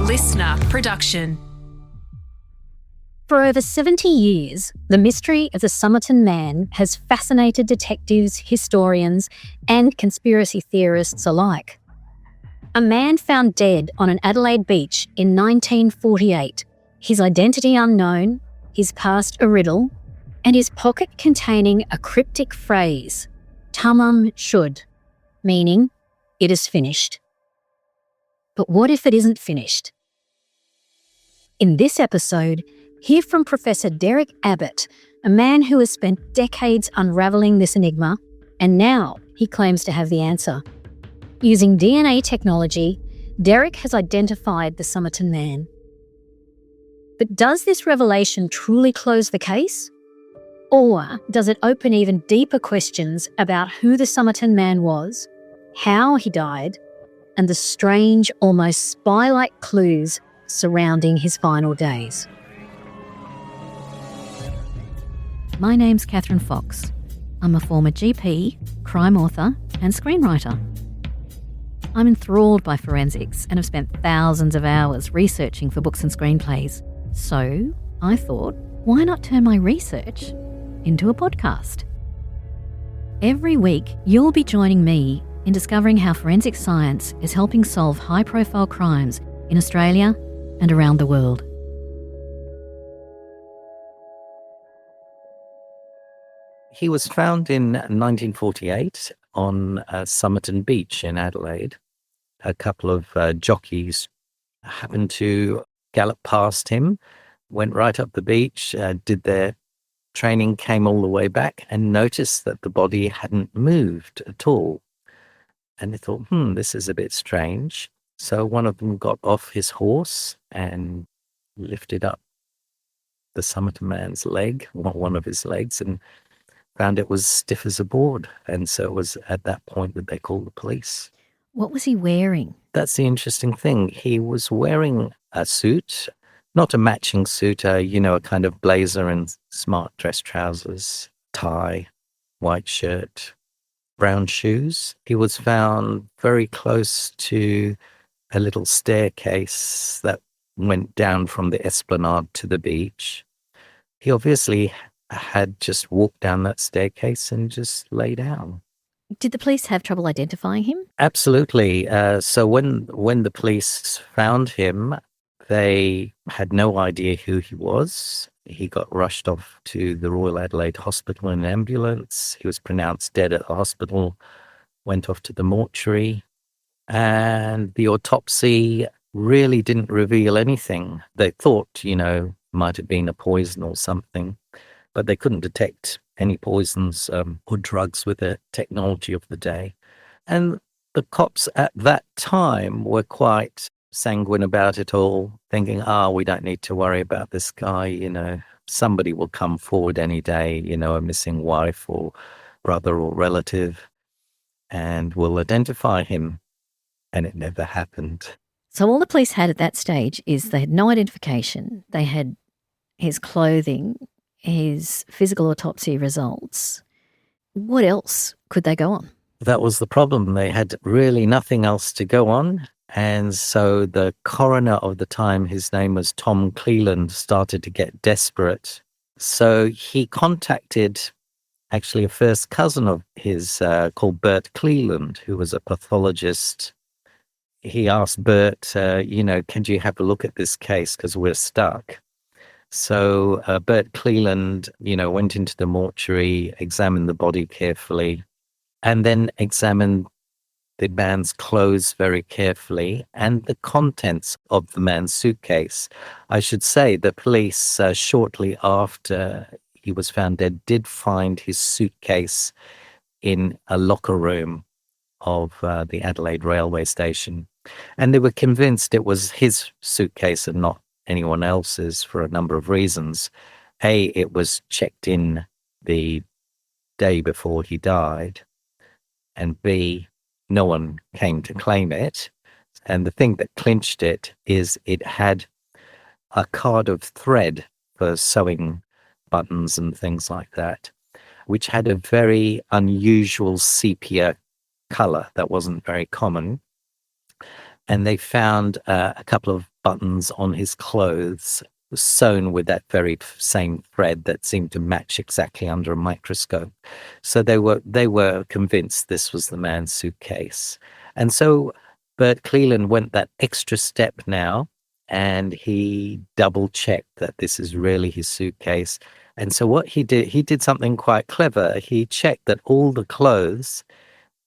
LiSTNR production. For over 70 years, the mystery of the Somerton Man has fascinated detectives, historians, and conspiracy theorists alike. A man found dead on an Adelaide beach in 1948, his identity unknown, his past a riddle, and his pocket containing a cryptic phrase, Tamam Shud, meaning, it is finished. But what if it isn't finished? In this episode, hear from Professor Derek Abbott, a man who has spent decades unravelling this enigma, and now he claims to have the answer. Using DNA technology, Derek has identified the Somerton Man. But does this revelation truly close the case? Or does it open even deeper questions about who the Somerton Man was, how he died, and the strange, almost spy-like clues surrounding his final days? My name's Catherine Fox. I'm a former GP, crime author, and screenwriter. I'm enthralled by forensics and have spent thousands of hours researching for books and screenplays. So I thought, why not turn my research into a podcast? Every week, you'll be joining me in discovering how forensic science is helping solve high-profile crimes in Australia and around the world. He was found in 1948 on Somerton Beach in Adelaide. A couple of jockeys happened to gallop past him, went right up the beach, did their training, came all the way back and noticed that the body hadn't moved at all. And they thought, this is a bit strange. So one of them got off his horse and lifted up the Somerton Man's leg, one of his legs, and found it was stiff as a board. And so it was at that point that they called the police. What was he wearing? That's the interesting thing. He was wearing a suit, not a matching suit, a kind of blazer and smart dress trousers, tie, white shirt, brown shoes. He was found very close to a little staircase that went down from the esplanade to the beach. He obviously had just walked down that staircase and just lay down. Did the police have trouble identifying him? Absolutely. So when the police found him, they had no idea who he was. He got rushed off to the Royal Adelaide Hospital in an ambulance. He was pronounced dead at the hospital, went off to the mortuary, and the autopsy really didn't reveal anything. They thought, might have been a poison or something, but they couldn't detect any poisons or drugs with the technology of the day. And the cops at that time were quite sanguine about it all, thinking, we don't need to worry about this guy, somebody will come forward any day, a missing wife or brother or relative, and will identify him. And it never happened. So all the police had at that stage is they had no identification. They had his clothing, his physical autopsy results. What else could they go on? That was the problem. They had really nothing else to go on. And so the coroner of the time, his name was Tom Cleland, started to get desperate. So he contacted actually a first cousin of his called Bert Cleland, who was a pathologist. He asked Bert, can you have a look at this case because we're stuck? So Bert Cleland, went into the mortuary, examined the body carefully, and then examined the man's clothes very carefully and the contents of the man's suitcase. I should say the police, shortly after he was found dead, did find his suitcase in a locker room of the Adelaide railway station. And they were convinced it was his suitcase and not anyone else's for a number of reasons. A, it was checked in the day before he died. And B, no one came to claim it. And the thing that clinched it is it had a card of thread for sewing buttons and things like that, which had a very unusual sepia color that wasn't very common. And they found a couple of buttons on his clothes sewn with that very same thread that seemed to match exactly under a microscope. So they were convinced this was the man's suitcase. And so Bert Cleland went that extra step now, and he double checked that this is really his suitcase. And so what he did something quite clever. He checked that all the clothes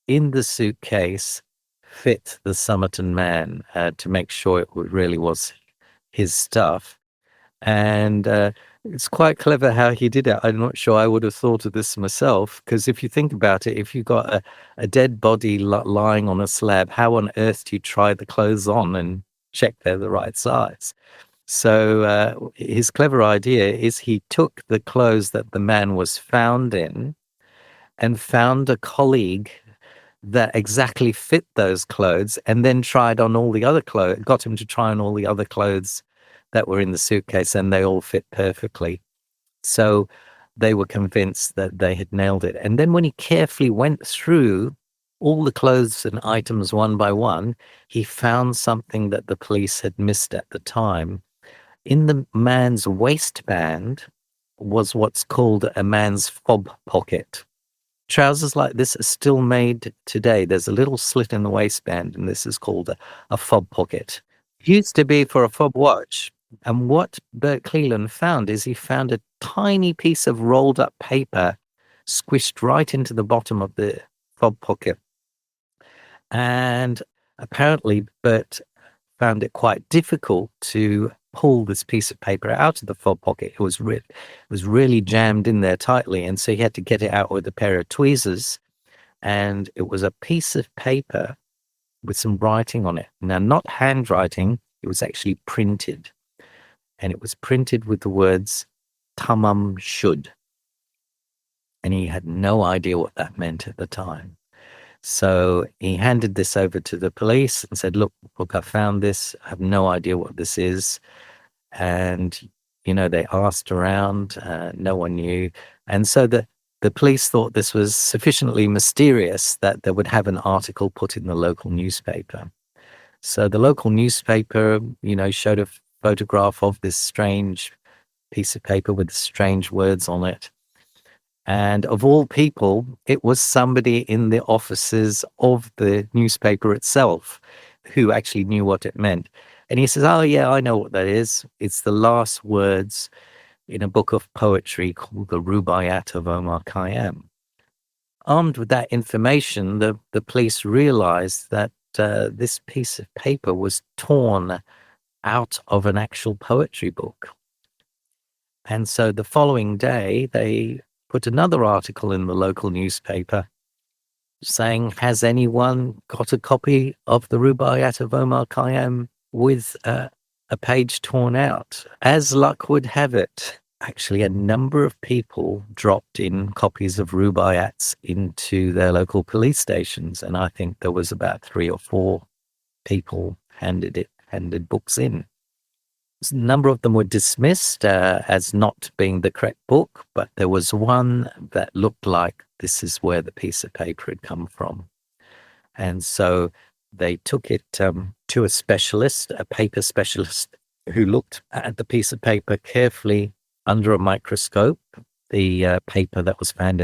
in the suitcase fit the Somerton Man, to make sure it really was his stuff. And it's quite clever how he did it. I'm not sure I would have thought of this myself, because if you think about it, if you got a dead body lying on a slab, how on earth do you try the clothes on and check they're the right size? So his clever idea is he took the clothes that the man was found in and found a colleague that exactly fit those clothes, and then tried on all the other clothes, got him to try on all the other clothes that were in the suitcase, and they all fit perfectly. So they were convinced that they had nailed it. And then when he carefully went through all the clothes and items one by one, he found something that the police had missed at the time. In the man's waistband was what's called a man's fob pocket. Trousers like this are still made today. There's a little slit in the waistband, and this is called a fob pocket. Used to be for a fob watch. And what Bert Cleland found is he found a tiny piece of rolled up paper squished right into the bottom of the fob pocket. And apparently Bert found it quite difficult to pull this piece of paper out of the fob pocket. It was really jammed in there tightly, and so he had to get it out with a pair of tweezers. And it was a piece of paper with some writing on it. Now, not handwriting, it was actually printed. And it was printed with the words Tamam Shud. And he had no idea what that meant at the time. So he handed this over to the police and said, look, I found this. I have no idea what this is. And, they asked around. No one knew. And so the police thought this was sufficiently mysterious that they would have an article put in the local newspaper. So the local newspaper, showed a photograph of this strange piece of paper with strange words on it. And of all people, it was somebody in the offices of the newspaper itself who actually knew what it meant. And he says, oh, yeah, I know what that is. It's the last words in a book of poetry called the Rubaiyat of Omar Khayyam. Armed with that information, the police realized that this piece of paper was torn out of an actual poetry book. And so the following day, they put another article in the local newspaper saying, has anyone got a copy of the Rubaiyat of Omar Khayyam with a page torn out? As luck would have it, actually a number of people dropped in copies of Rubaiyats into their local police stations. And I think there was about 3 or 4 people handed books in. A number of them were dismissed as not being the correct book, but there was one that looked like this is where the piece of paper had come from. And so they took it to a specialist, a paper specialist, who looked at the piece of paper carefully under a microscope, the paper that was found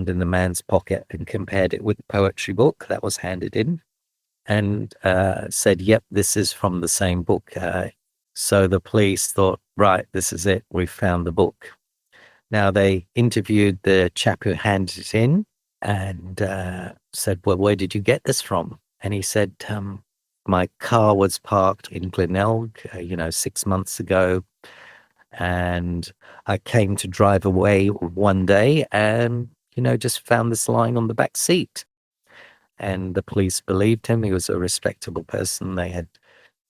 in the man's pocket, and compared it with the poetry book that was handed in, and said, yep, this is from the same book. So the police thought, right, this is it. We found the book. Now they interviewed the chap who handed it in and said, well, where did you get this from? And he said, my car was parked in Glenelg, 6 months ago. And I came to drive away one day and, just found this lying on the back seat. And the police believed him. He was a respectable person. They had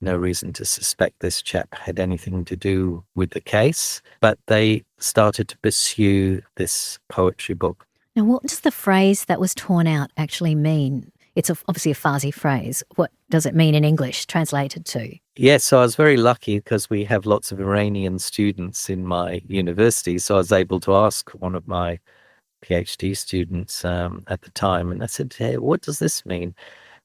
no reason to suspect this chap had anything to do with the case, but they started to pursue this poetry book. Now, what does the phrase that was torn out actually mean? It's obviously a Farsi phrase. What does it mean in English, translated to? Yes, so I was very lucky because we have lots of Iranian students in my university, so I was able to ask one of my PhD students at the time, and I said, hey, what does this mean?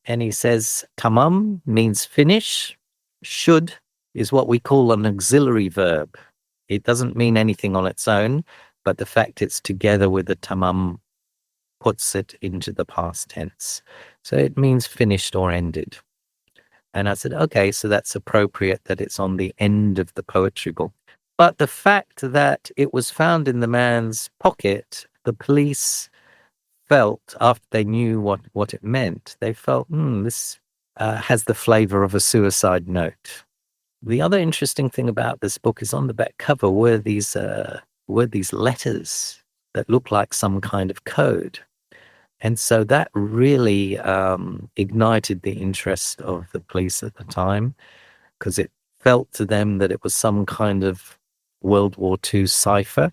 And he says, tamam means finish, Should is what we call an auxiliary verb. It doesn't mean anything on its own, but the fact it's together with the tamam puts it into the past tense. So it means finished or ended. And I said, okay, so that's appropriate that it's on the end of the poetry book. But the fact that it was found in the man's pocket, the police felt, after they knew what it meant, they felt, this has the flavor of a suicide note. The other interesting thing about this book is on the back cover were these letters that look like some kind of code. And so that really ignited the interest of the police at the time, because it felt to them that it was some kind of World War II cipher.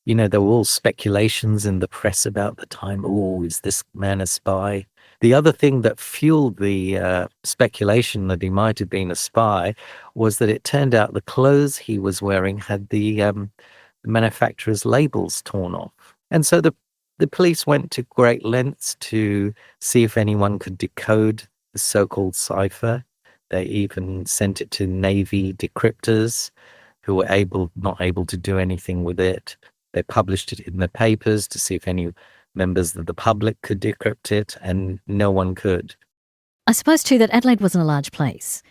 There were all speculations in the press about the time. Oh, is this man a spy? The other thing that fueled the speculation that he might have been a spy was that it turned out the clothes he was wearing had the manufacturer's labels torn off. And so the police went to great lengths to see if anyone could decode the so-called cipher. They even sent it to Navy decryptors who were not able to do anything with it. They published it in the papers to see if any members of the public could decrypt it, and no one could. I suppose too that Adelaide wasn't a large place,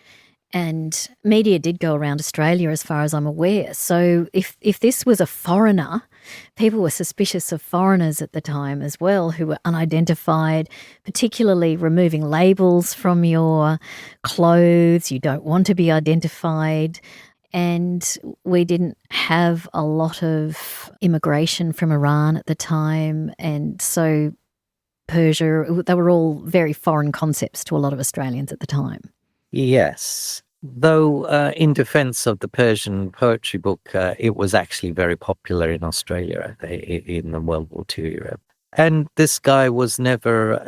and media did go around Australia as far as I'm aware. So if this was a foreigner, people were suspicious of foreigners at the time as well, who were unidentified, particularly removing labels from your clothes. You don't want to be identified. And we didn't have a lot of immigration from Iran at the time. And so Persia, they were all very foreign concepts to a lot of Australians at the time. Yes. Though in defense of the Persian poetry book, it was actually very popular in Australia in the World War II era. And this guy was never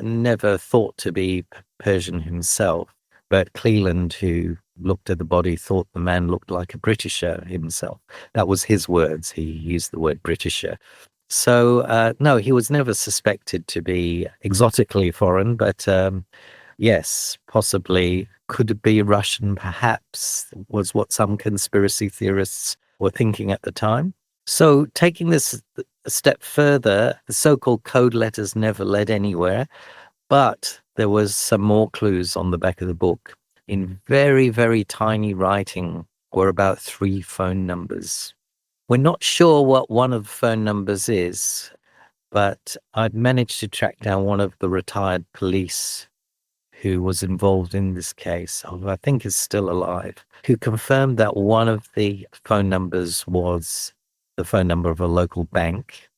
thought to be Persian himself. But Cleland, who looked at the body, thought the man looked like a Britisher himself. That was his words. He used the word Britisher. So, no, he was never suspected to be exotically foreign, but yes, possibly could it be Russian, perhaps, was what some conspiracy theorists were thinking at the time. So taking this a step further, the so-called code letters never led anywhere, but there was some more clues on the back of the book. In very, very tiny writing were about 3 phone numbers. We're not sure what one of the phone numbers is, but I've managed to track down one of the retired police who was involved in this case, who I think is still alive, who confirmed that one of the phone numbers was the phone number of a local bank.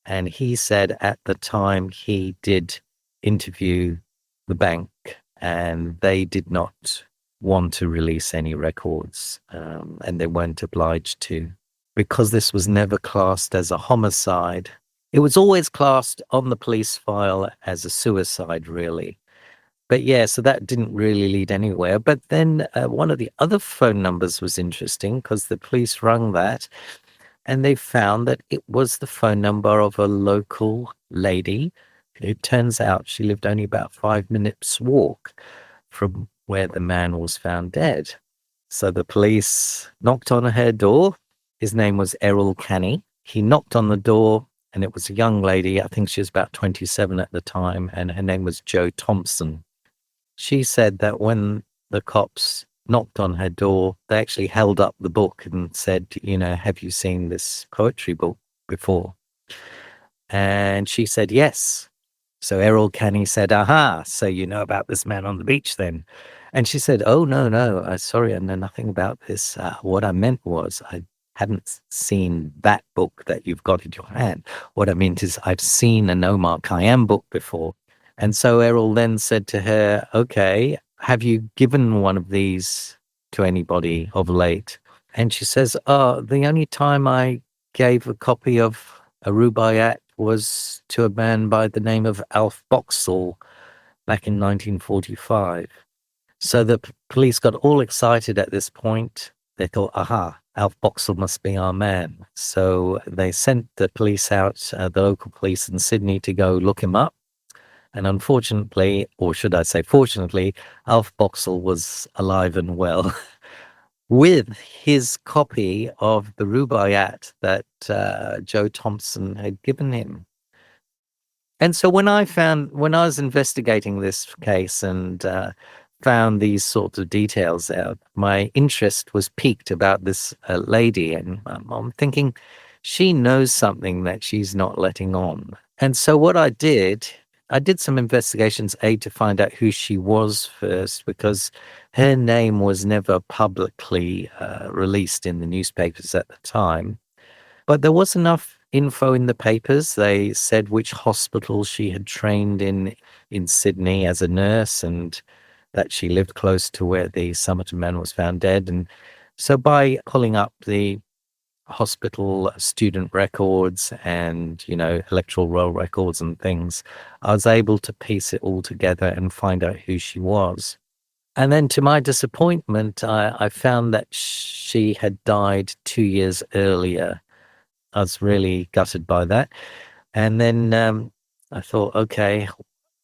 And he said at the time he did interview the bank and they did not want to release any records, and they weren't obliged to, because this was never classed as a homicide. It was always classed on the police file as a suicide, really. But yeah, so that didn't really lead anywhere. But then one of the other phone numbers was interesting, because the police rang that and they found that it was the phone number of a local lady. It turns out she lived only about 5 minutes walk from where the man was found dead. So the police knocked on her door. His name was Errol Canny. He knocked on the door and it was a young lady. I think she was about 27 at the time, and her name was Jo Thompson. She said that when the cops knocked on her door, they actually held up the book and said, have you seen this poetry book before? And she said, yes. So Errol Canny said, aha, so you know about this man on the beach then? And she said, oh, no, sorry, I know nothing about this. What I meant was I hadn't seen that book that you've got in your hand. What I meant is I've seen an Omar Khayyam book before. And so Errol then said to her, okay, have you given one of these to anybody of late? And she says, the only time I gave a copy of a Rubaiyat was to a man by the name of Alf Boxall back in 1945. So the police got all excited at this point. They thought, aha, Alf Boxall must be our man. So they sent the police out, the local police in Sydney, to go look him up. And unfortunately, or should I say fortunately, Alf Boxall was alive and well with his copy of the Rubaiyat that Joe Thompson had given him. And so when I was investigating this case and found these sorts of details out, my interest was piqued about this lady. And I'm thinking, she knows something that she's not letting on. And so what I did some investigations, to find out who she was first, because her name was never publicly released in the newspapers at the time. But there was enough info in the papers. They said which hospital she had trained in Sydney as a nurse, and that she lived close to where the Somerton man was found dead. And so by pulling up the hospital student records and, electoral roll records and things, I was able to piece it all together and find out who she was. And then to my disappointment, I found that she had died 2 years earlier. I was really gutted by that. And then I thought, okay,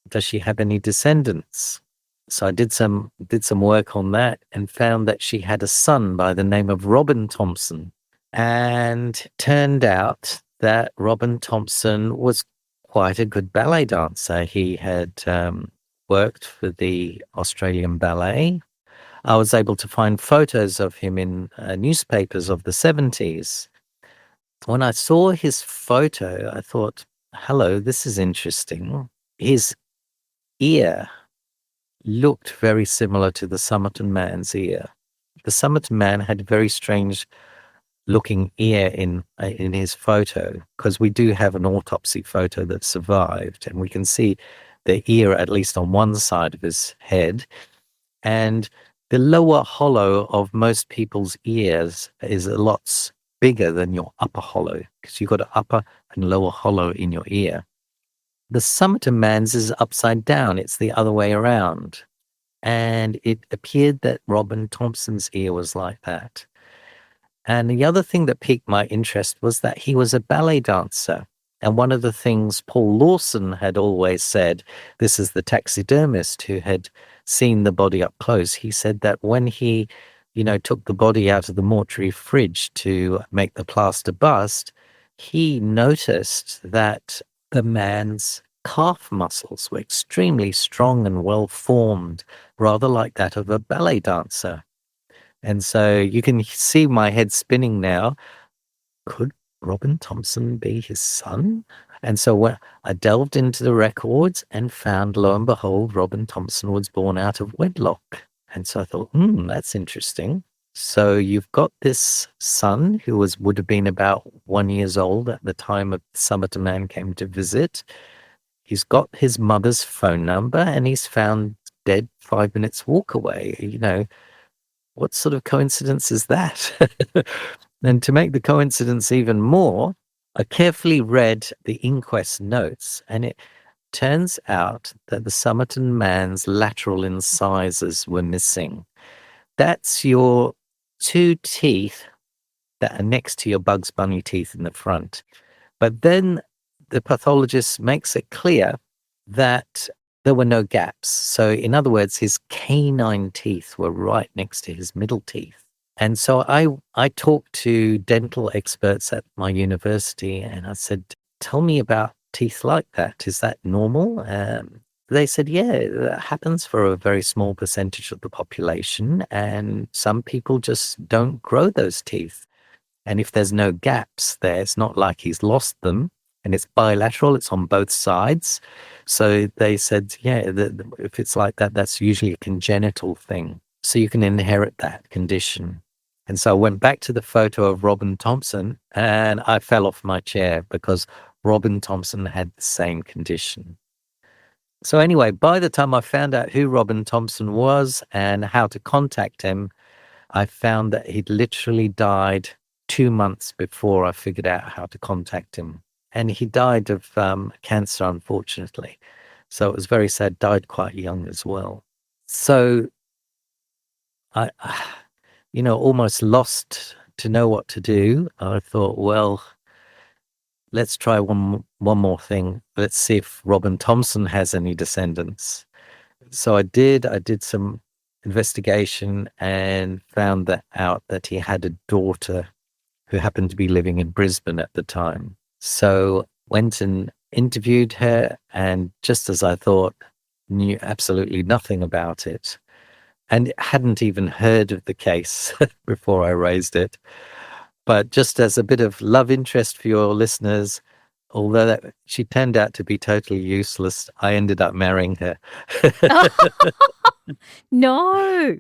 does she have any descendants? So I did some work on that and found that she had a son by the name of Robin Thompson. And turned out that Robin Thompson was quite a good ballet dancer. He had worked for the Australian Ballet. I was able to find photos of him in newspapers of the 70s. When I saw his photo, I thought, hello, this is interesting. His ear looked very similar to the Somerton man's ear. The Somerton man had a very strange looking ear in his photo, because we do have an autopsy photo that survived, and we can see the ear at least on one side of his head. And the lower hollow of most people's ears is a lot bigger than your upper hollow, because you've got an upper and lower hollow in your ear. The Somerton man's is upside down. It's the other way around. And it appeared that Robin Thompson's ear was like that. And the other thing that piqued my interest was that he was a ballet dancer. And one of the things Paul Lawson had always said, this is the taxidermist who had seen the body up close, he said that when he, took the body out of the mortuary fridge to make the plaster bust, he noticed that the man's calf muscles were extremely strong and well formed, rather like that of a ballet dancer. And so you can see my head spinning now. Could Robin Thompson be his son? And so when I delved into the records and found, lo and behold, Robin Thompson was born out of wedlock. And so I thought, that's interesting. So you've got this son who would have been about 1 year old at the time of Somerton Man came to visit. He's got his mother's phone number, and he's found dead 5 minutes walk away. What sort of coincidence is that? And to make the coincidence even more, I carefully read the inquest notes, and it turns out that the Somerton man's lateral incisors were missing. That's your two teeth that are next to your Bugs Bunny teeth in the front. But then the pathologist makes it clear that there were no gaps. So in other words, his canine teeth were right next to his middle teeth. And so I talked to dental experts at my university, and I said, tell me about teeth like that. Is that normal? They said, yeah, that happens for a very small percentage of the population, and some people just don't grow those teeth. And if there's no gaps there, it's not like he's lost them, and it's bilateral, it's on both sides. So they said, yeah, if it's like that, that's usually a congenital thing. So you can inherit that condition. And so I went back to the photo of Robin Thompson, and I fell off my chair because Robin Thompson had the same condition. So anyway, by the time I found out who Robin Thompson was and how to contact him, I found that he'd literally died 2 months before I figured out how to contact him. And he died of cancer, unfortunately. So it was very sad, died quite young as well. So I almost lost to know what to do. I thought, well, let's try one more thing. Let's see if Robin Thompson has any descendants. So I did some investigation and found out that he had a daughter who happened to be living in Brisbane at the time. So went and interviewed her, and just as I thought, knew absolutely nothing about it, and hadn't even heard of the case before I raised it. But just as a bit of love interest for your listeners, although she turned out to be totally useless, I ended up marrying her. No.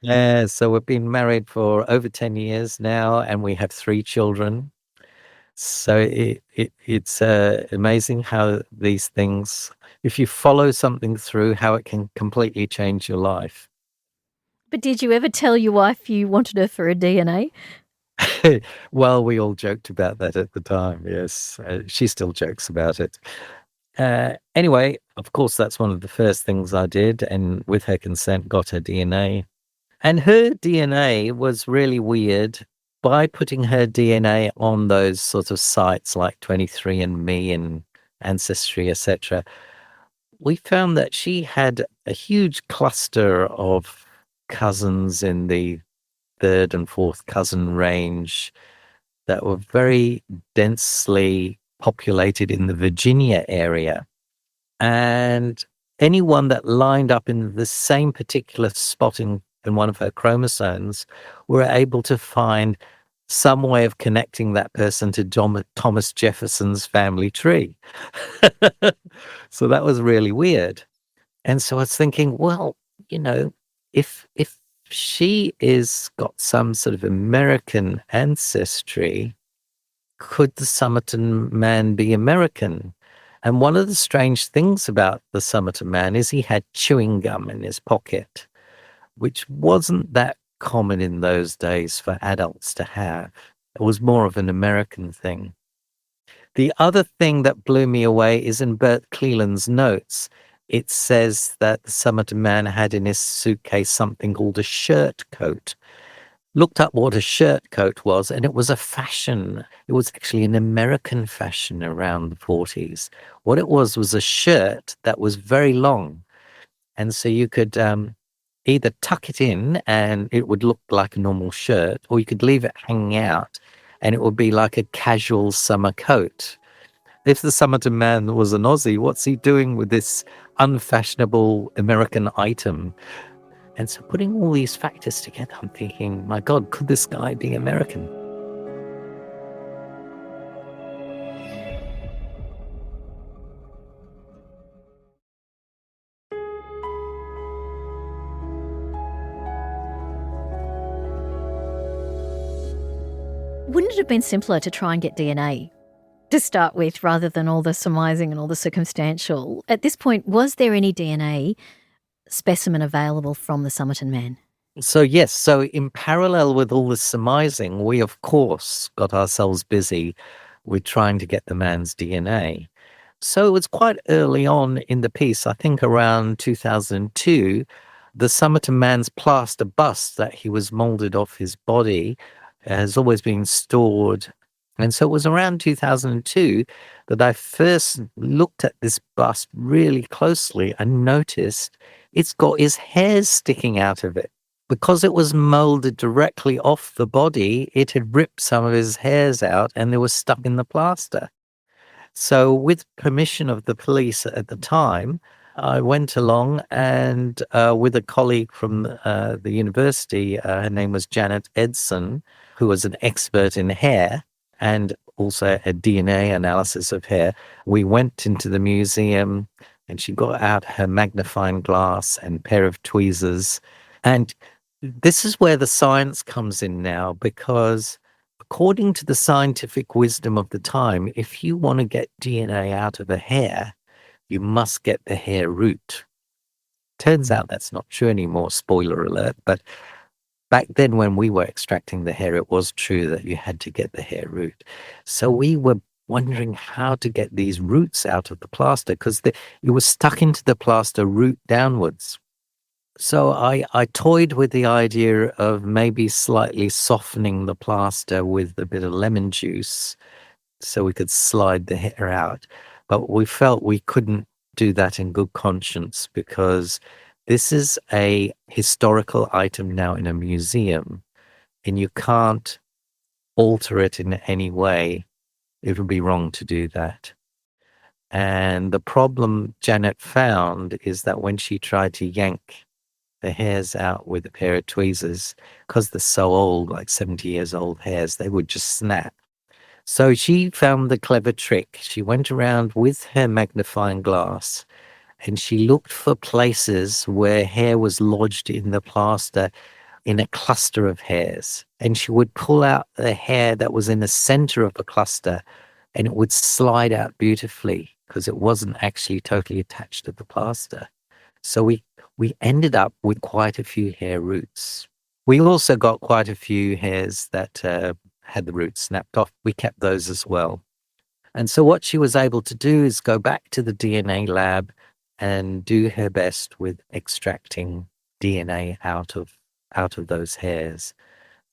Yeah, so we've been married for over 10 years now, and we have 3 children. So it's amazing how these things, if you follow something through, how it can completely change your life. But did you ever tell your wife you wanted her for a DNA? Well, we all joked about that at the time, yes. She still jokes about it. Anyway, of course, that's one of the first things I did, and with her consent, got her DNA. And her DNA was really weird. By putting her DNA on those sort of sites like 23andMe and Ancestry, etc., we found that she had a huge cluster of cousins in the third and fourth cousin range that were very densely populated in the Virginia area. And anyone that lined up in the same particular spot in one of her chromosomes were able to find some way of connecting that person to Thomas Jefferson's family tree. So that was really weird. And so I was thinking, well, you know, if she is got some sort of American ancestry, could the Somerton Man be American? And one of the strange things about the Somerton Man is he had chewing gum in his pocket, which wasn't that common in those days for adults to have. It was more of an American thing. The other thing that blew me away is in Bert Cleland's notes. It says that the Somerton Man had in his suitcase something called a shirt coat. Looked up what a shirt coat was, and it was a fashion. It was actually an American fashion around the 40s. What it was a shirt that was very long. And so you could either tuck it in and it would look like a normal shirt, or you could leave it hanging out and it would be like a casual summer coat. If the Somerton Man was an Aussie, what's he doing with this unfashionable American item? And so putting all these factors together, I'm thinking, my God, could this guy be American? Wouldn't it have been simpler to try and get DNA to start with rather than all the surmising and all the circumstantial? At this point, was there any DNA specimen available from the Somerton Man? So, yes, so in parallel with all this surmising, we, of course, got ourselves busy with trying to get the man's DNA. So it was quite early on in the piece, I think around 2002, the Somerton Man's plaster bust that he was molded off his body has always been stored. And so it was around 2002 that I first looked at this bust really closely and noticed it's got his hairs sticking out of it. Because it was molded directly off the body, it had ripped some of his hairs out and they were stuck in the plaster. So, with permission of the police at the time, I went along and with a colleague from the university, her name was Janet Edson, who was an expert in hair and also a DNA analysis of hair. We went into the museum and she got out her magnifying glass and pair of tweezers. And this is where the science comes in now, because according to the scientific wisdom of the time, if you want to get DNA out of a hair, you must get the hair root. Turns out that's not true anymore, spoiler alert, but back then when we were extracting the hair, it was true that you had to get the hair root. So we were wondering how to get these roots out of the plaster because it was stuck into the plaster root downwards. So I toyed with the idea of maybe slightly softening the plaster with a bit of lemon juice so we could slide the hair out. But we felt we couldn't do that in good conscience because this is a historical item now in a museum, and you can't alter it in any way. It would be wrong to do that. And the problem Janet found is that when she tried to yank the hairs out with a pair of tweezers, because they're so old, like 70 years old hairs, they would just snap. So she found the clever trick. She went around with her magnifying glass and she looked for places where hair was lodged in the plaster in a cluster of hairs. And she would pull out the hair that was in the center of the cluster and it would slide out beautifully because it wasn't actually totally attached to the plaster. So we ended up with quite a few hair roots. We also got quite a few hairs that had the roots snapped off. We kept those as well. And so what she was able to do is go back to the DNA lab and do her best with extracting DNA out of those hairs.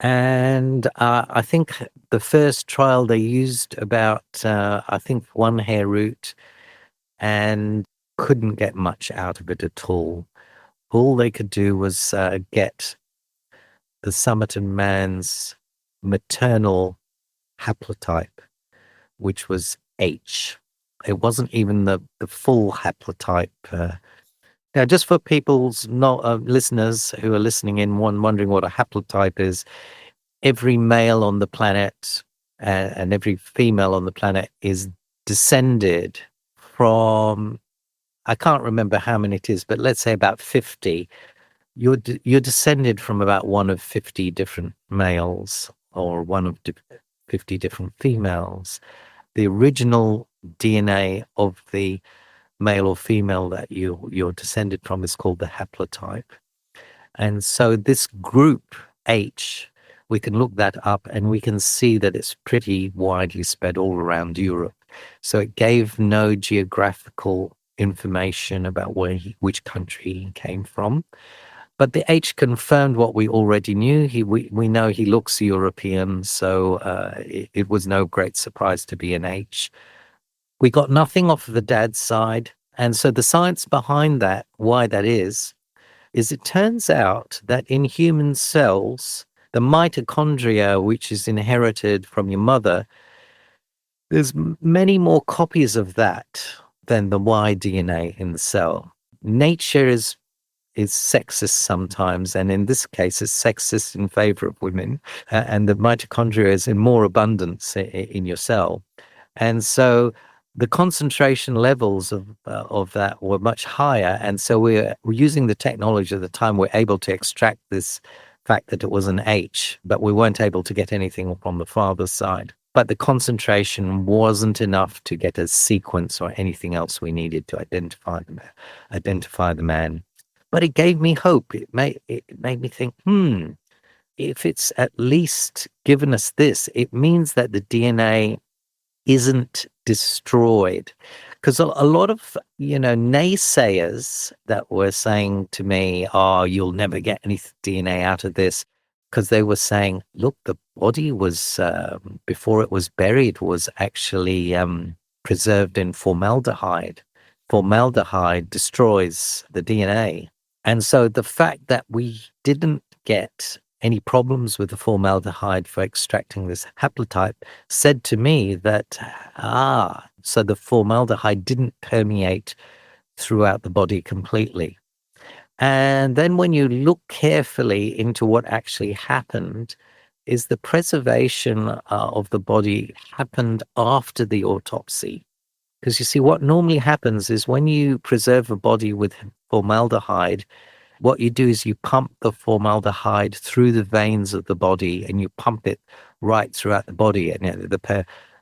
And I think the first trial they used about, I think, one hair root and couldn't get much out of it at all. All they could do was get the Somerton man's maternal haplotype, which was H. It wasn't even the full haplotype. Now, just for people's listeners who are listening in, wondering what a haplotype is, every male on the planet and every female on the planet is descended from, I can't remember how many it is, but let's say about 50. You're descended from about one of 50 different males or one of 50 different females. The original DNA of the male or female that you're descended from is called the haplotype. And so this group H, we can look that up and we can see that it's pretty widely spread all around Europe. So it gave no geographical information about which country he came from. But the H confirmed what we already knew. We know he looks European, so it was no great surprise to be an H. We got nothing off of the dad's side. And so the science behind that, why that is it turns out that in human cells, the mitochondria, which is inherited from your mother, there's many more copies of that than the Y DNA in the cell. Nature is sexist sometimes, and in this case, it's sexist in favor of women, and the mitochondria is in more abundance in your cell. And so the concentration levels of that were much higher, and so we're using the technology at the time, we're able to extract this fact that it was an H, but we weren't able to get anything from the father's side. But the concentration wasn't enough to get a sequence or anything else we needed to identify the man. But it gave me hope. It made me think, if it's at least given us this, it means that the DNA isn't destroyed. Because a lot of, naysayers that were saying to me, oh, you'll never get any DNA out of this, because they were saying, look, the body was, before it was buried, was actually preserved in formaldehyde. Formaldehyde destroys the DNA. And so the fact that we didn't get any problems with the formaldehyde for extracting this haplotype said to me that, so the formaldehyde didn't permeate throughout the body completely. And then when you look carefully into what actually happened, is the preservation of the body happened after the autopsy. Because you see, what normally happens is when you preserve a body with formaldehyde, what you do is you pump the formaldehyde through the veins of the body and you pump it right throughout the body, and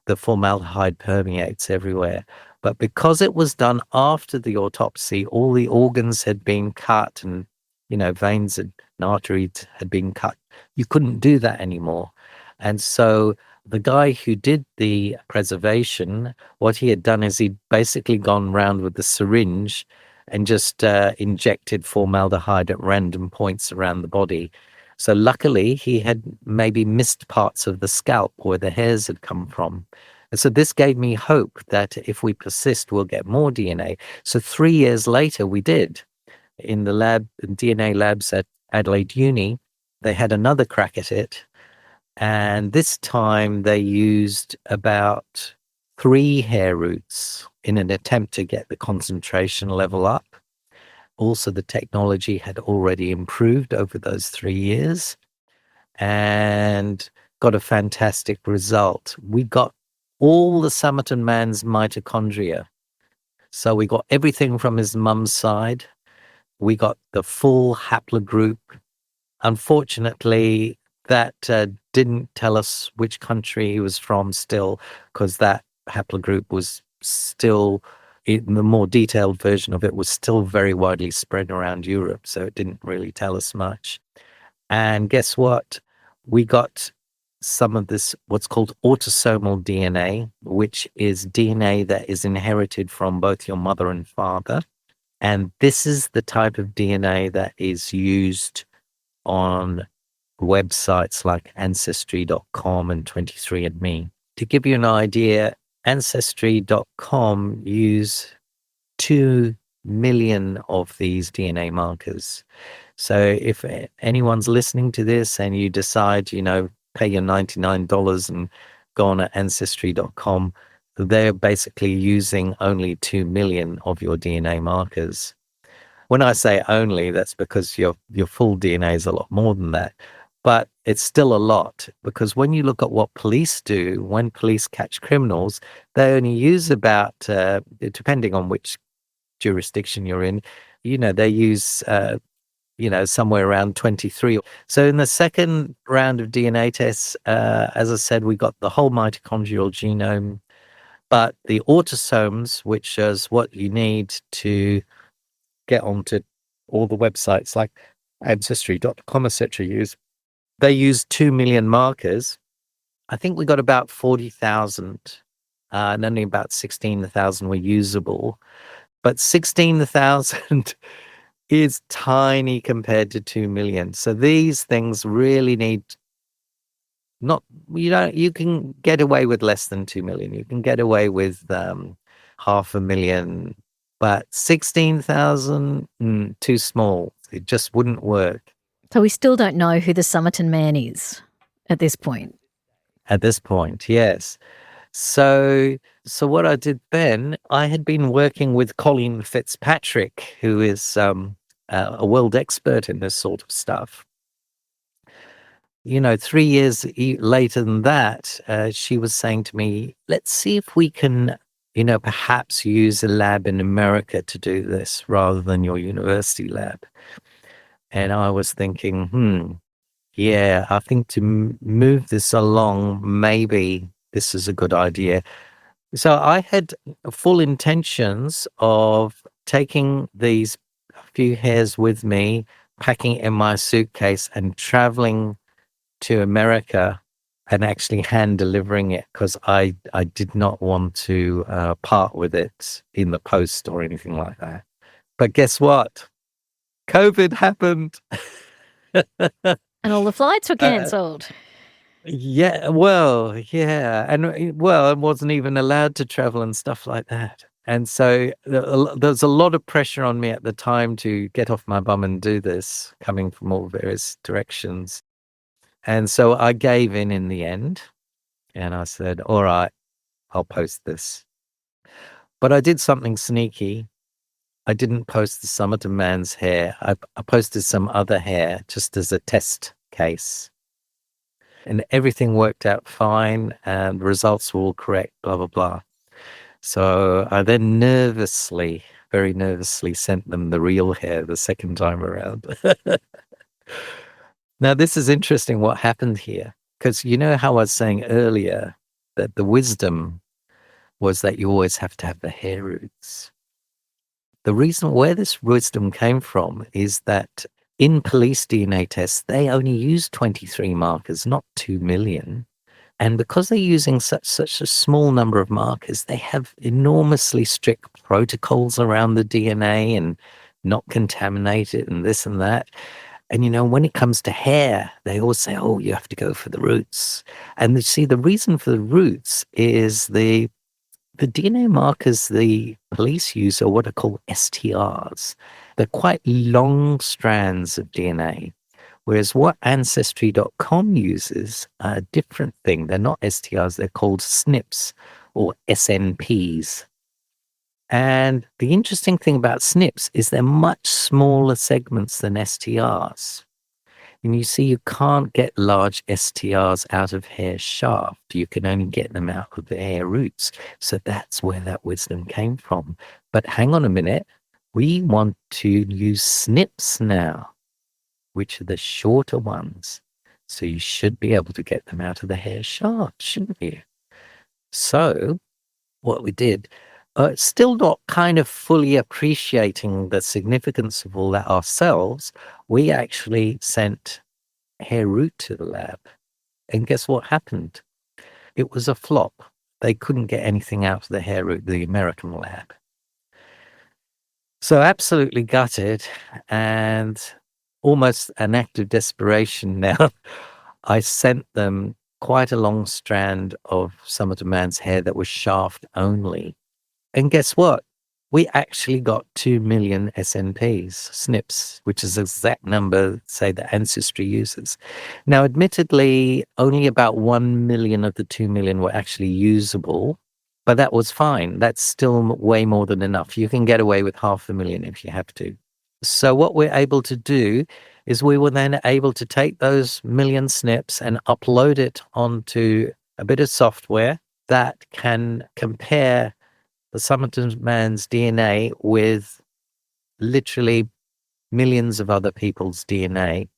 the formaldehyde permeates everywhere. But because it was done after the autopsy, all the organs had been cut and, veins and arteries had been cut. You couldn't do that anymore. And so the guy who did the preservation, what he had done is he'd basically gone round with the syringe and just injected formaldehyde at random points around the body. So luckily, he had maybe missed parts of the scalp where the hairs had come from. So this gave me hope that if we persist, we'll get more DNA. So 3 years later, we did. In the lab, DNA labs at Adelaide Uni, they had another crack at it. And this time they used about 3 hair roots in an attempt to get the concentration level up. Also, the technology had already improved over those 3 years and got a fantastic result. We got all the Somerton man's mitochondria. So we got everything from his mum's side. We got the full haplogroup. Unfortunately, that didn't tell us which country he was from still, because that haplogroup was still, in the more detailed version of it, was still very widely spread around Europe. So it didn't really tell us much. And guess what? We got some of this, what's called autosomal DNA, which is DNA that is inherited from both your mother and father. And this is the type of DNA that is used on websites like Ancestry.com and 23andMe. To give you an idea, Ancestry.com use 2 million of these DNA markers. So if anyone's listening to this and you decide, pay your $99 and go on at Ancestry.com, they're basically using only 2 million of your DNA markers. When I say only, that's because your full DNA is a lot more than that. But it's still a lot, because when you look at what police do, when police catch criminals, they only use about, depending on which jurisdiction you're in, they use, somewhere around 23. So in the second round of DNA tests, as I said, we got the whole mitochondrial genome, but the autosomes, which is what you need to get onto all the websites like Ancestry.com, etc. They use 2 million markers. I think we got about 40,000, and only about 16,000 were usable. But 16,000 is tiny compared to 2 million. So these things really need you can get away with less than 2 million. You can get away with 500,000, but 16,000, too small. It just wouldn't work. So we still don't know who the Somerton man is at this point. At this point, yes. So what I did then, I had been working with Colleen Fitzpatrick, who is a world expert in this sort of stuff. 3 years later than that, she was saying to me, let's see if we can, perhaps use a lab in America to do this rather than your university lab. And I was thinking, yeah, I think to move this along, maybe this is a good idea. So I had full intentions of taking these few hairs with me, packing it in my suitcase and traveling to America and actually hand delivering it, because I did not want to part with it in the post or anything like that. But guess what? COVID happened. And all the flights were cancelled. Yeah, well, yeah. And I wasn't even allowed to travel and stuff like that. And so there's a lot of pressure on me at the time to get off my bum and do this, coming from all various directions. And so I gave in the end, and I said, all right, I'll post this. But I did something sneaky. I didn't post the Somerton man's hair. I posted some other hair just as a test case. And everything worked out fine, and the results were all correct, blah, blah, blah. So I then very nervously sent them the real hair the second time around. Now, this is interesting what happened here, because you know how I was saying earlier that the wisdom was that you always have to have the hair roots. The reason where this wisdom came from is that in police DNA tests, they only use 23 markers, not 2 million. And because they're using such a small number of markers, they have enormously strict protocols around the DNA and not contaminate it and this and that. And, when it comes to hair, they always say, oh, you have to go for the roots. And the reason for the roots is the DNA markers the police use are what are called STRs. They're quite long strands of DNA, whereas what Ancestry.com uses are a different thing. They're not STRs, they're called SNPs or SNPs. And the interesting thing about SNPs is they're much smaller segments than STRs. And you see, you can't get large STRs out of hair shaft. You can only get them out of the hair roots. So that's where that wisdom came from. But hang on a minute. We want to use SNPs now, which are the shorter ones. So you should be able to get them out of the hair shaft, shouldn't you? So what we did, still not kind of fully appreciating the significance of all that ourselves, we actually sent hair root to the lab. And guess what happened? It was a flop. They couldn't get anything out of the hair root, the American lab. So absolutely gutted and almost an act of desperation now. I sent them quite a long strand of Somerton Man's hair that was shaft only. And guess what? We actually got 2 million SNPs, SNPs, which is the exact number, say, that Ancestry uses. Now, admittedly, only about 1 million of the 2 million were actually usable, but that was fine. That's still way more than enough. You can get away with 500,000 if you have to. So what we're able to do is we were then able to take those million SNPs and upload it onto a bit of software that can compare the Somerton Man's DNA with literally millions of other people's DNA.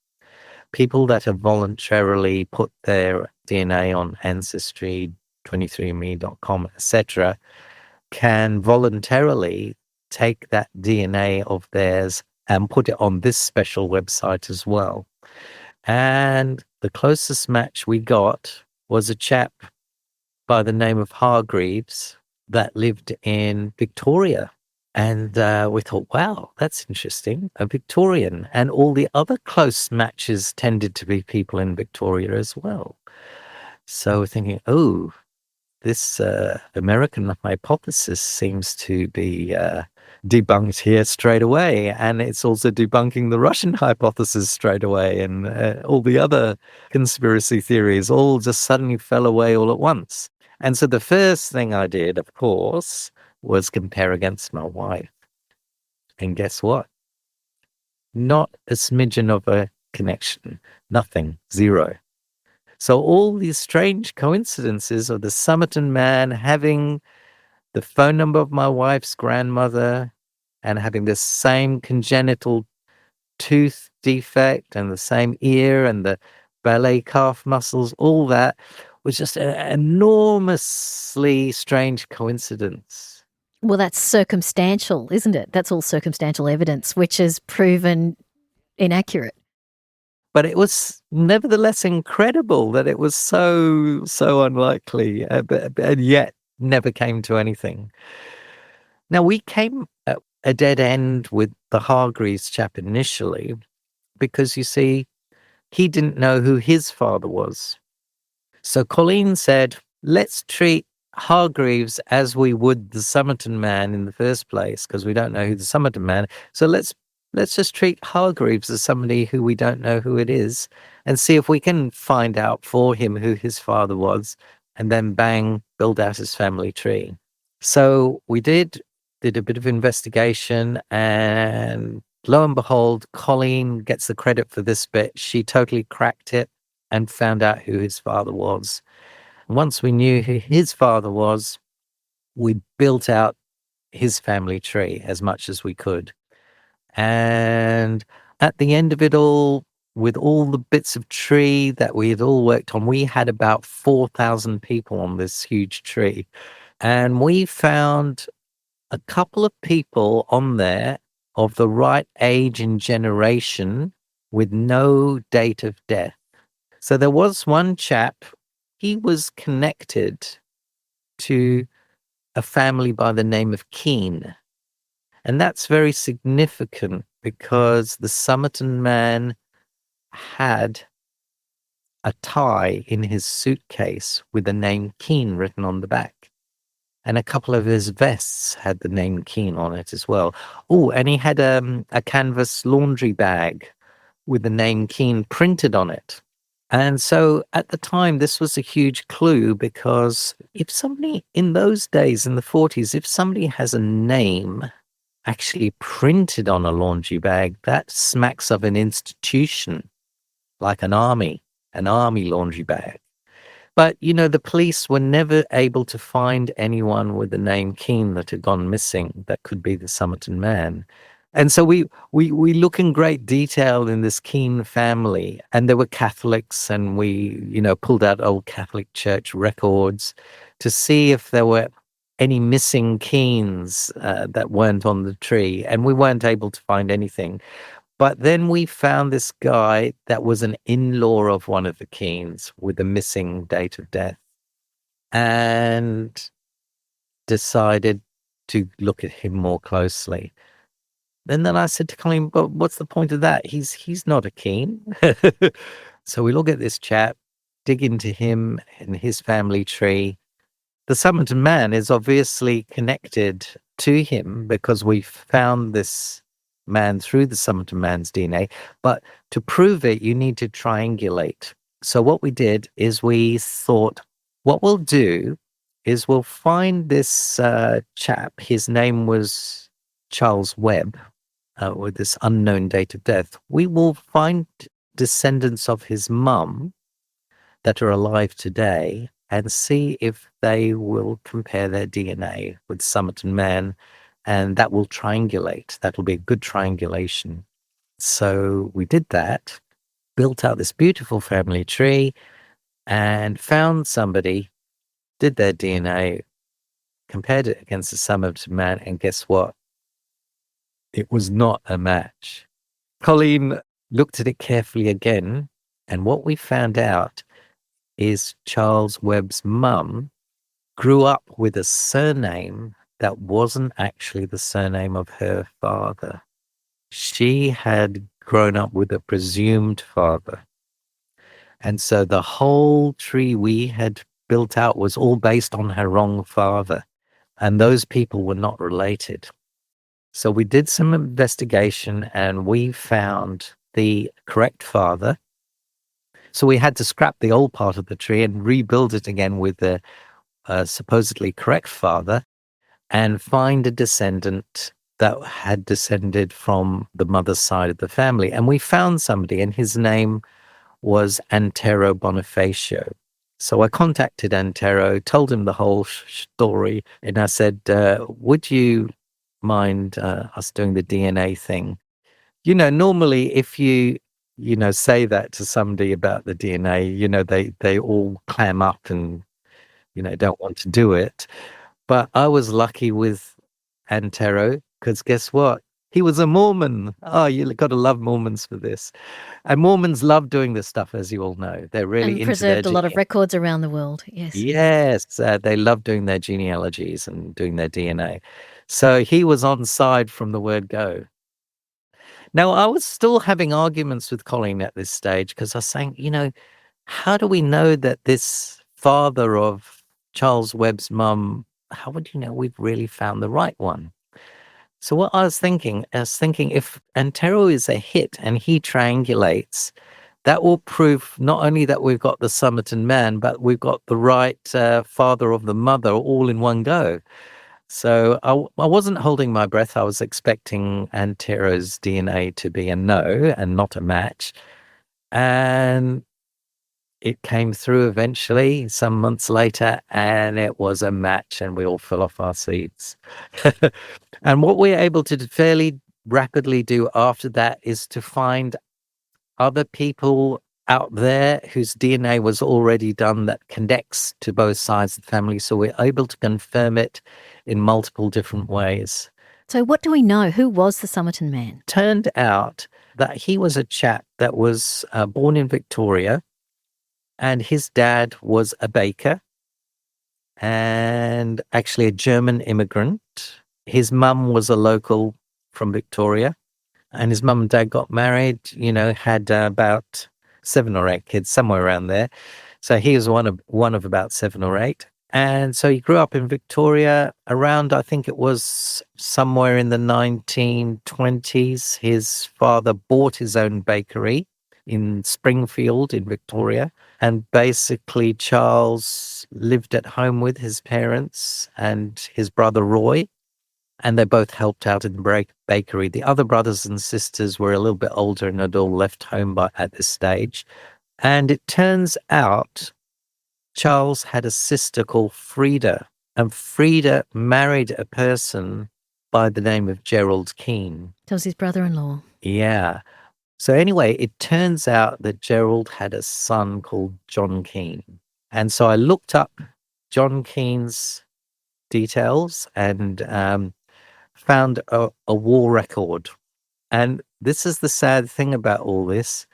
People that have voluntarily put their DNA on Ancestry, 23andme.com, etc., can voluntarily take that DNA of theirs and put it on this special website as well. And the closest match we got was a chap by the name of Hargreaves that lived in Victoria. And we thought, wow, that's interesting, a Victorian. And all the other close matches tended to be people in Victoria as well. So we're thinking, oh, this American hypothesis seems to be debunked here straight away. And it's also debunking the Russian hypothesis straight away. And all the other conspiracy theories all just suddenly fell away all at once. And so the first thing I did, of course, was compare against my wife. And guess what? Not a smidgen of a connection. Nothing. Zero. So all these strange coincidences of the Somerton Man having the phone number of my wife's grandmother and having the same congenital tooth defect and the same ear and the ballet calf muscles, all that was just an enormously strange coincidence. Well, that's circumstantial, isn't it? That's all circumstantial evidence, which is proven inaccurate. But it was nevertheless incredible that it was so unlikely, and yet never came to anything. Now, we came at a dead end with the Hargreaves chap initially because, you see, he didn't know who his father was. So Colleen said, let's treat Hargreaves as we would the Somerton Man in the first place, because we don't know who the Somerton Man. So let's just treat Hargreaves as somebody who we don't know who it is and see if we can find out for him who his father was, and then bang, build out his family tree. So we did a bit of investigation, and lo and behold, Colleen gets the credit for this bit. She totally cracked it and found out who his father was. Once we knew who his father was, we built out his family tree as much as we could. And at the end of it all, with all the bits of tree that we had all worked on, we had about 4,000 people on this huge tree. And we found a couple of people on there of the right age and generation with no date of death. So there was one chap, he was connected to a family by the name of Keane. And that's very significant because the Somerton Man had a tie in his suitcase with the name Keane written on the back. And a couple of his vests had the name Keane on it as well. Oh, and he had a canvas laundry bag with the name Keane printed on it. And so at the time, this was a huge clue, because if somebody in those days, in the 40s, if somebody has a name actually printed on a laundry bag, that smacks of an institution, like an army laundry bag. But, the police were never able to find anyone with the name Keane that had gone missing that could be the Somerton Man. And so we look in great detail in this Keane family, and there were Catholics, and we, pulled out old Catholic church records to see if there were any missing Keanes that weren't on the tree, and we weren't able to find anything. But then we found this guy that was an in-law of one of the Keanes with a missing date of death, and decided to look at him more closely. And then I said to Colleen, but what's the point of that? He's not a Keane. So we look at this chap, dig into him and his family tree. The Somerton Man is obviously connected to him because we found this man through the Somerton Man's DNA. But to prove it, you need to triangulate. So what we did is we thought, what we'll do is we'll find this chap. His name was Charles Webb, with this unknown date of death. We will find descendants of his mum that are alive today and see if they will compare their DNA with Somerton Man, and that will triangulate. That will be a good triangulation. So we did that, built out this beautiful family tree, and found somebody, did their DNA, compared it against the Somerton Man, and guess what? It was not a match. Colleen looked at it carefully again, and what we found out is Charles Webb's mum grew up with a surname that wasn't actually the surname of her father. She had grown up with a presumed father. And so the whole tree we had built out was all based on her wrong father. And those people were not related. So we did some investigation and we found the correct father. So we had to scrap the old part of the tree and rebuild it again with the supposedly correct father, and find a descendant that had descended from the mother's side of the family. And we found somebody, and his name was Antero Bonifacio. So I contacted Antero, told him the whole story, and I said, would you mind us doing the DNA thing? Normally if you say that to somebody about the DNA, they all clam up and, don't want to do it. But I was lucky with Antero, because guess what? He was a Mormon. Oh, you got to love Mormons for this. And Mormons love doing this stuff, as you all know. They're really And into preserved a lot of records around the world. Yes. Yes, they love doing their genealogies and doing their DNA. So he was on side from the word go. Now, I was still having arguments with Colleen at this stage, because I was saying, how do we know that this father of Charles Webb's mum, how would you know we've really found the right one? So what I was thinking if Antero is a hit and he triangulates, that will prove not only that we've got the Somerton Man, but we've got the right father of the mother all in one go. So I wasn't holding my breath. I was expecting Antero's DNA to be a no and not a match. And it came through eventually, some months later, and it was a match, and we all fell off our seats. And what we're able to fairly rapidly do after that is to find other people out there whose DNA was already done that connects to both sides of the family. So we're able to confirm it in multiple different ways. So what do we know? Who was the Somerton Man? Turned out that he was a chap that was born in Victoria, and his dad was a baker and actually a German immigrant. His mum was a local from Victoria, and his mum and dad got married, had about 7 or 8 kids, somewhere around there. So he was one of about 7 or 8. And so he grew up in Victoria around, I think it was somewhere in the 1920s. His father bought his own bakery in Springfield in Victoria. And basically, Charles lived at home with his parents and his brother Roy, and they both helped out in the bakery. The other brothers and sisters were a little bit older and had all left home at this stage. And it turns out Charles had a sister called Frida, and Frida married a person by the name of Gerald Keane. That was his brother-in-law. Yeah. So anyway, it turns out that Gerald had a son called John Keane. And so I looked up John Keane's details and found a war record. And this is the sad thing about all this.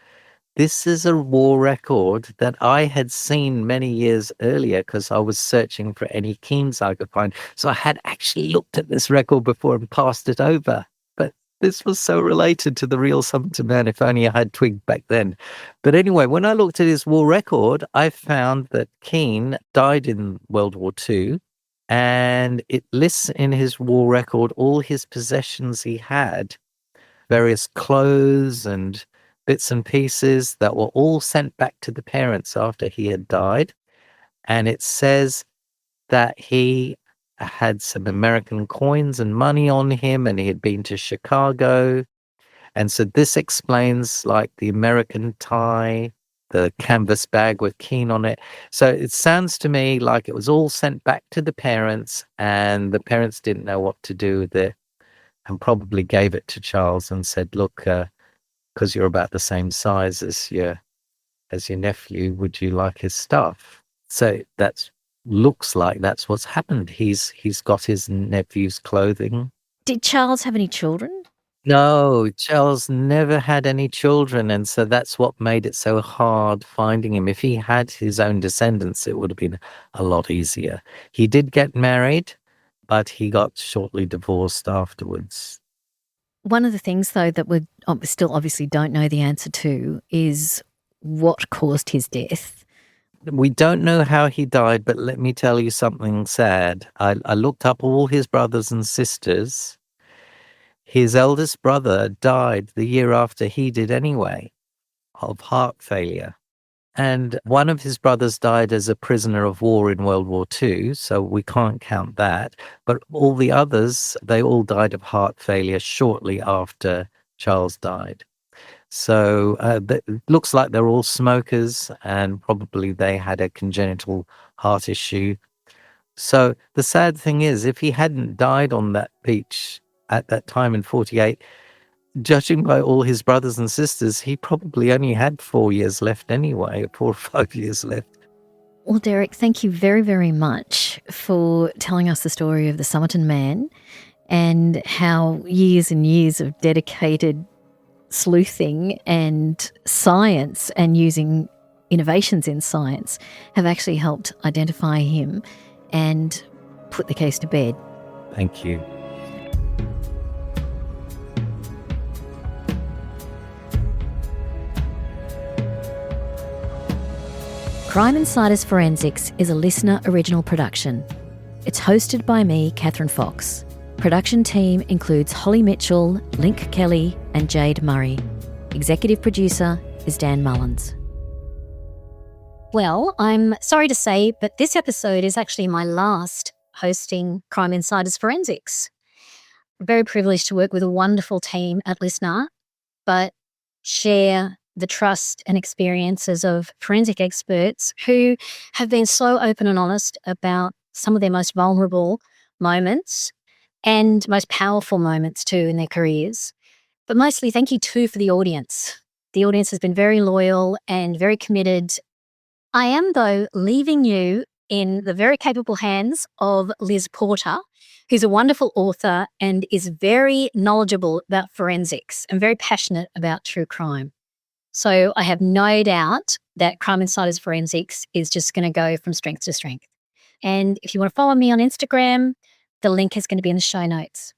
This is a war record that I had seen many years earlier because I was searching for any Keanes I could find. So I had actually looked at this record before and passed it over. But this was so related to the real Somerton Man, if only I had twigged back then. But anyway, when I looked at his war record, I found that Keane died in World War II. And it lists in his war record all his possessions he had, various clothes and bits and pieces that were all sent back to the parents after he had died. And it says that he had some American coins and money on him, and he had been to Chicago. And so this explains like the American tie, the canvas bag with Keane on it. So it sounds to me like it was all sent back to the parents, and the parents didn't know what to do with it, and probably gave it to Charles and said, look, because you're about the same size as your nephew, would you like his stuff? So that looks like that's what's happened. He's got his nephew's clothing. Did Charles have any children? No, Charles never had any children, and so that's what made it so hard finding him. If he had his own descendants, it would have been a lot easier. He did get married, but he got shortly divorced afterwards. One of the things, though, that we still obviously don't know the answer to is what caused his death. We don't know how he died, but let me tell you something sad. I looked up all his brothers and sisters. His eldest brother died the year after he did anyway, of heart failure. And one of his brothers died as a prisoner of war in World War II, so we can't count that. But all the others, they all died of heart failure shortly after Charles died. So it looks like they're all smokers, and probably they had a congenital heart issue. So the sad thing is, if he hadn't died on that beach at that time in 48, judging by all his brothers and sisters, he probably only had 4 years left anyway, 4 or 5 years left. Well, Derek, thank you very, very much for telling us the story of the Somerton Man and how years and years of dedicated sleuthing and science and using innovations in science have actually helped identify him and put the case to bed. Thank you. Crime Insiders Forensics is a LiSTNR original production. It's hosted by me, Catherine Fox. Production team includes Holly Mitchell, Link Kelly and Jade Murray. Executive producer is Dan Mullins. Well, I'm sorry to say, but this episode is actually my last hosting Crime Insiders Forensics. I'm very privileged to work with a wonderful team at LiSTNR, but share the trust and experiences of forensic experts who have been so open and honest about some of their most vulnerable moments and most powerful moments too in their careers. But mostly thank you too for the audience. The audience has been very loyal and very committed. I am, though, leaving you in the very capable hands of Liz Porter, who's a wonderful author and is very knowledgeable about forensics and very passionate about true crime. So I have no doubt that Crime Insiders Forensics is just going to go from strength to strength. And if you want to follow me on Instagram, the link is going to be in the show notes.